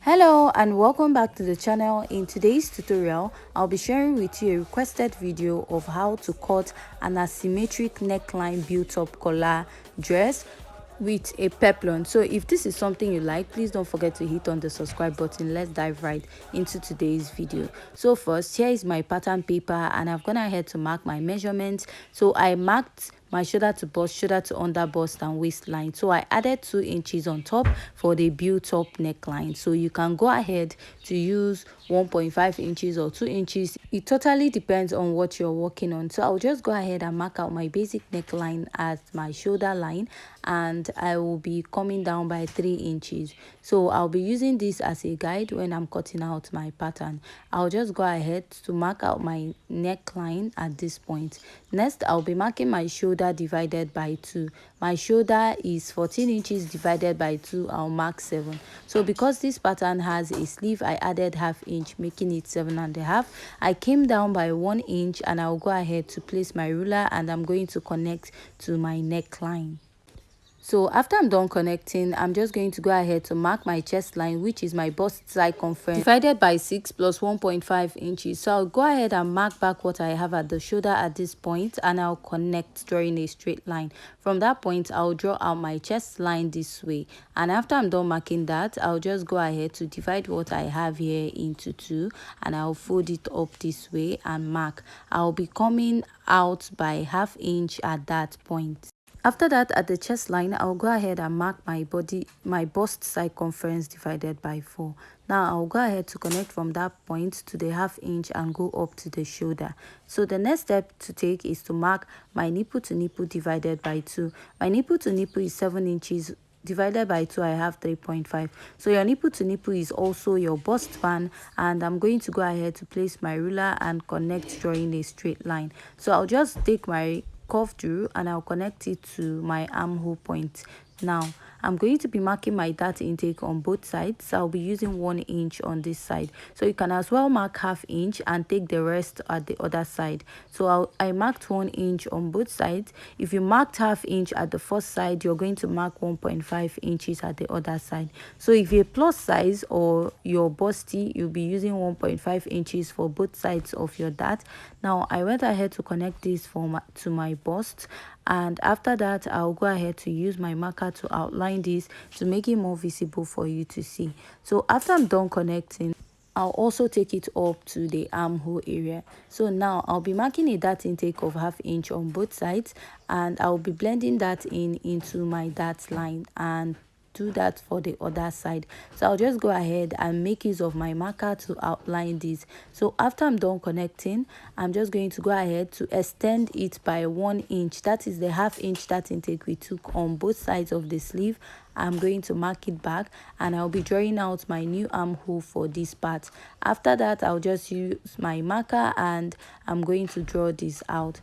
Hello and welcome back to the channel. In today's tutorial, I'll be sharing with you a requested video of how to cut an asymmetric neckline built-up collar dress with a peplum. So if this is something you like, please don't forget to hit on the subscribe button. Let's dive right into today's video. So first, here is my pattern paper and I've gone ahead to mark my measurements. So I marked my shoulder to bust, shoulder to under bust and waistline. So I added 2 inches on top for the built up neckline. So you can go ahead to use 1.5 inches or 2 inches. It totally depends on what you're working on. So I'll just go ahead and mark out my basic neckline at my shoulder line, and I will be coming down by 3 inches. So I'll be using this as a guide when I'm cutting out my pattern. I'll just go ahead to mark out my neckline at this point. Next, I'll be marking my shoulder divided by 2. My shoulder is 14 inches divided by 2. I'll mark 7. So because this pattern has a sleeve, I added half inch, making it 7.5. I came down by 1 inch and I'll go ahead to place my ruler and I'm going to connect to my neckline. So after I'm done connecting, I'm just going to go ahead to mark my chest line, which is my bust circumference divided by 6 plus 1.5 inches. So I'll go ahead and mark back what I have at the shoulder at this point, and I'll connect drawing a straight line. From that point, I'll draw out my chest line this way. And after I'm done marking that, I'll just go ahead to divide what I have here into 2, and I'll fold it up this way and mark. I'll be coming out by half inch at that point. After that, at the chest line, I'll go ahead and mark my bust circumference divided by 4. Now I'll go ahead to connect from that point to the half inch and go up to the shoulder. So the next step to take is to mark my nipple to nipple divided by 2. My nipple to nipple is 7 inches. Divided by 2, I have 3.5. So your nipple to nipple is also your bust span, and I'm going to go ahead to place my ruler and connect drawing a straight line. So I'll just take my curve through and I'll connect it to my armhole point. Now I'm going to be marking my dart intake on both sides. So I'll be using 1 inch on this side. So you can as well mark half inch and take the rest at the other side. So I marked 1 inch on both sides. If you marked half inch at the first side, you're going to mark 1.5 inches at the other side. So if you're plus size or you're busty, you'll be using 1.5 inches for both sides of your dart. Now I went ahead to connect this to my bust, and after that I'll go ahead to use my marker to outline this to make it more visible for you to see. So after I'm done connecting, I'll also take it up to the armhole area. So now I'll be marking a dart intake of half inch on both sides, and I'll be blending that into my dart line and do that for the other side. So I'll just go ahead and make use of my marker to outline this. So after I'm done connecting, I'm just going to go ahead to extend it by 1 inch. That is the half inch dart intake we took on both sides of the sleeve. I'm going to mark it back and I'll be drawing out my new armhole for this part. After that, I'll just use my marker and I'm going to draw this out,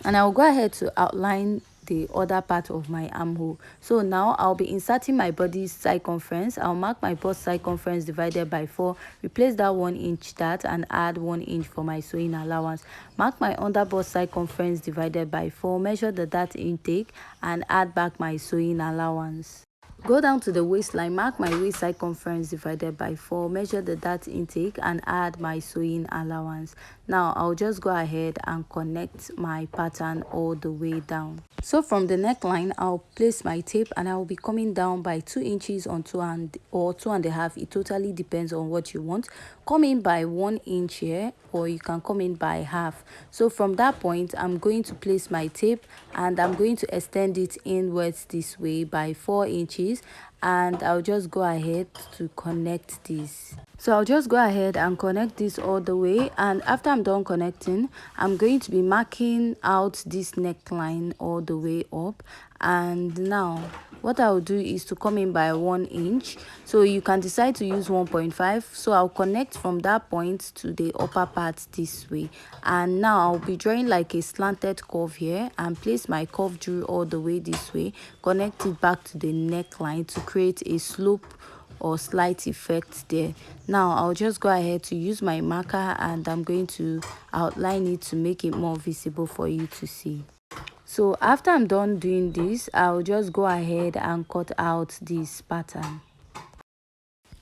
and I'll go ahead to outline the other part of my armhole. So now I'll be inserting my body's circumference. I'll mark my bust circumference divided by 4, replace that 1 inch dart and add 1 inch for my sewing allowance. Mark my under bust circumference divided by 4, measure the dart intake and add back my sewing allowance. Go down to the waistline, mark my waist circumference divided by 4, measure the dart intake and add my sewing allowance. Now I'll just go ahead and connect my pattern all the way down. So from the neckline, I'll place my tape and I'll be coming down by 2 inches on 2.5. It totally depends on what you want. Come in by 1 inch here, or you can come in by half. So from that point, I'm going to place my tape and I'm going to extend it inwards this way by 4 inches, and I'll just go ahead to connect this. So I'll just go ahead and connect this all the way, and after I'm done connecting, I'm going to be marking out this neckline all the way up. And now what I'll do is to come in by 1 inch. So you can decide to use 1.5. So I'll connect from that point to the upper part this way, and now I'll be drawing like a slanted curve here and place my curve through all the way this way, connect it back to the neckline to create a slope or slight effect there. Now I'll just go ahead to use my marker and I'm going to outline it to make it more visible for you to see. So after I'm done doing this, I'll just go ahead and cut out this pattern.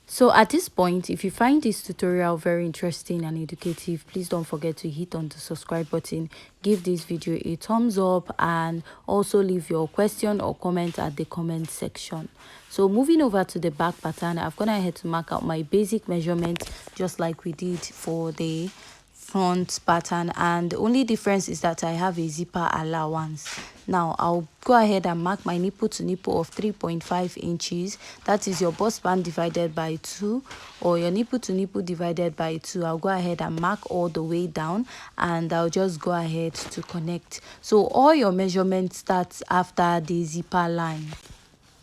So at this point, if you find this tutorial very interesting and educative, please don't forget to hit on the subscribe button, give this video a thumbs up, and also leave your question or comment at the comment section. So moving over to the back pattern, I've gone ahead to mark out my basic measurements just like we did for the front pattern, and the only difference is that I have a zipper allowance. Now I'll go ahead and mark my nipple to nipple of 3.5 inches. That is your bust band divided by 2, or your nipple to nipple divided by 2. I'll go ahead and mark all the way down, and I'll just go ahead to connect. So all your measurements starts after the zipper line.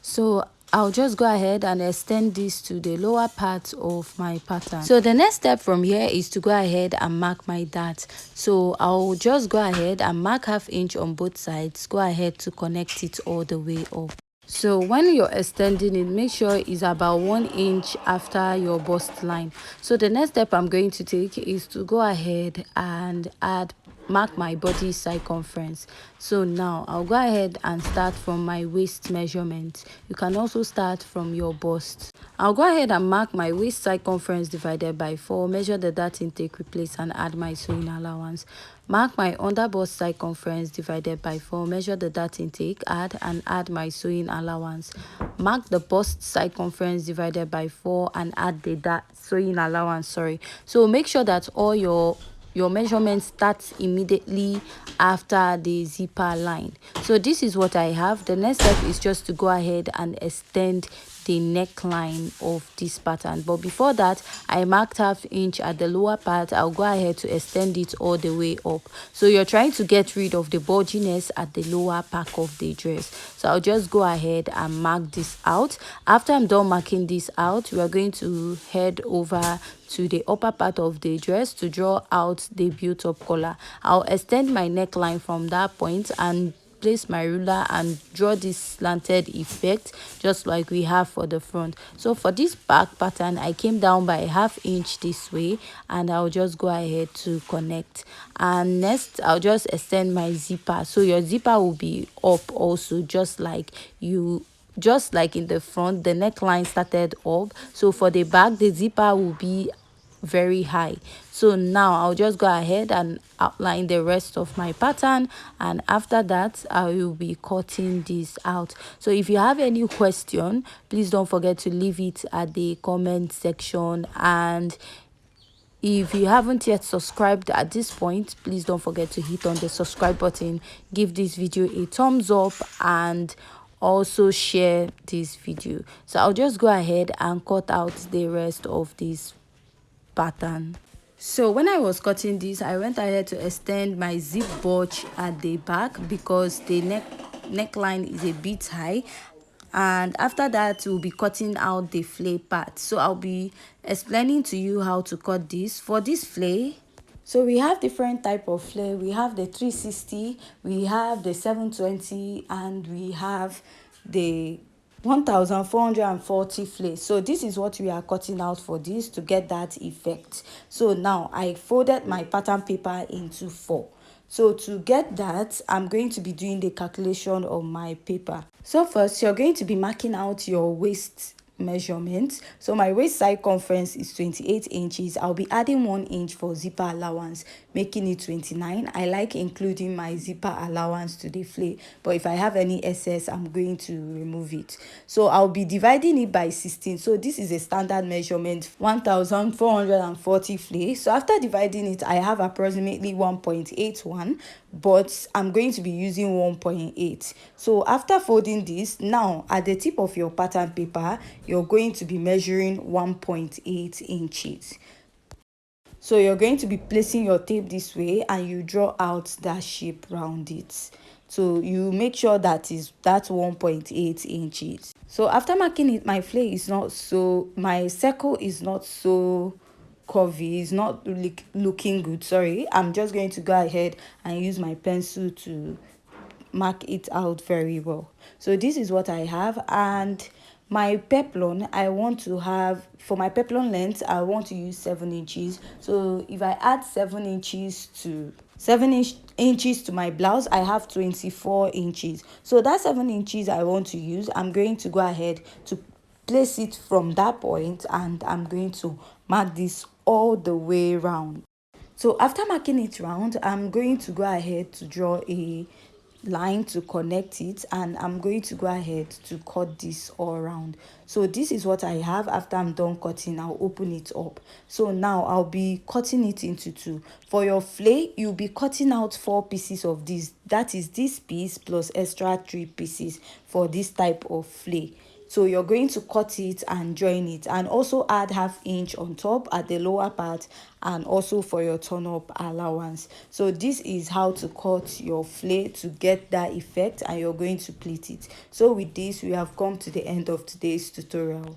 So I'll just go ahead and extend this to the lower part of my pattern. So the next step from here is to go ahead and mark my dart. So I'll just go ahead and mark 1/2 inch on both sides. Go ahead to connect it all the way up. So when you're extending it, make sure it's about 1 inch after your bust line. So the next step I'm going to take is to go ahead and mark my body circumference. So now I'll go ahead and start from my waist measurement. You can also start from your bust. I'll go ahead and mark my waist circumference divided by 4, measure the dart intake, replace, and add my sewing allowance. Mark my under bust circumference divided by 4, measure the dart intake, add my sewing allowance. Mark the bust circumference divided by 4 and add the dart sewing allowance. So make sure that all your measurement starts immediately after the zipper line. So this is what I have. The next step is just to go ahead and extend the neckline of this pattern, but before that I marked 1/2 inch at the lower part. I'll go ahead to extend it all the way up. So you're trying to get rid of the bulginess at the lower part of the dress. So I'll just go ahead and mark this out. After I'm done marking this out, we are going to head over to the upper part of the dress to draw out the built-up collar. I'll extend my neckline from that point and place my ruler and draw this slanted effect just like we have for the front. So for this back pattern, I came down by 1/2 inch this way, and I'll just go ahead to connect. And next I'll just extend my zipper. So your zipper will be up also, just like in the front the neckline started up. So for the back, the zipper will be very high. So now I'll just go ahead and outline the rest of my pattern, and after that I will be cutting this out. So if you have any question, please don't forget to leave it at the comment section, and if you haven't yet subscribed at this point, please don't forget to hit on the subscribe button, give this video a thumbs up, and also share this video. So I'll just go ahead and cut out the rest of this pattern. So when I was cutting this, I went ahead to extend my zip bunch at the back because the neckline is a bit high, and after that we'll be cutting out the flare part. So I'll be explaining to you how to cut this. For this flare, so we have different type of flare. We have the 360, we have the 720, and we have the 1440 flare. So this is what we are cutting out for this to get that effect. So now I folded my pattern paper into 4. So to get that, I'm going to be doing the calculation on my paper. So first, you're going to be marking out your waist measurement. So my waist circumference is 28 inches. I'll be adding 1 inch for zipper allowance, making it 29. I like including my zipper allowance to the flare, but if I have any excess, I'm going to remove it. So I'll be dividing it by 16. So this is a standard measurement, 1440 flare. So after dividing it, I have approximately 1.81, but I'm going to be using 1.8. So after folding this, now at the tip of your pattern paper, you're going to be measuring 1.8 inches. So you're going to be placing your tape this way, and you draw out that shape around it. So you make sure that is 1.8 inches. So after marking it, my flare is not so, my circle is not so curvy, it's not looking good. Sorry, I'm just going to go ahead and use my pencil to mark it out very well. So this is what I have, and my peplum, I want to have, for my peplum length, I want to use 7 inches. So if I add 7 inches to my blouse, I have 24 inches. So that 7 inches I want to use, I'm going to go ahead to place it from that point, and I'm going to mark this all the way round. So after marking it round, I'm going to go ahead to draw a line to connect it, and I'm going to go ahead to cut this all around. So this is what I have. After I'm done cutting, I'll open it up. So now I'll be cutting it into two. For your flay, you'll be cutting out 4 pieces of this. That is this piece plus extra 3 pieces for this type of flay. So you're going to cut it and join it, and also add 1/2 inch on top at the lower part, and also for your turn up allowance. So this is how to cut your flay to get that effect, and you're going to pleat it. So with this, we have come to the end of today's tutorial.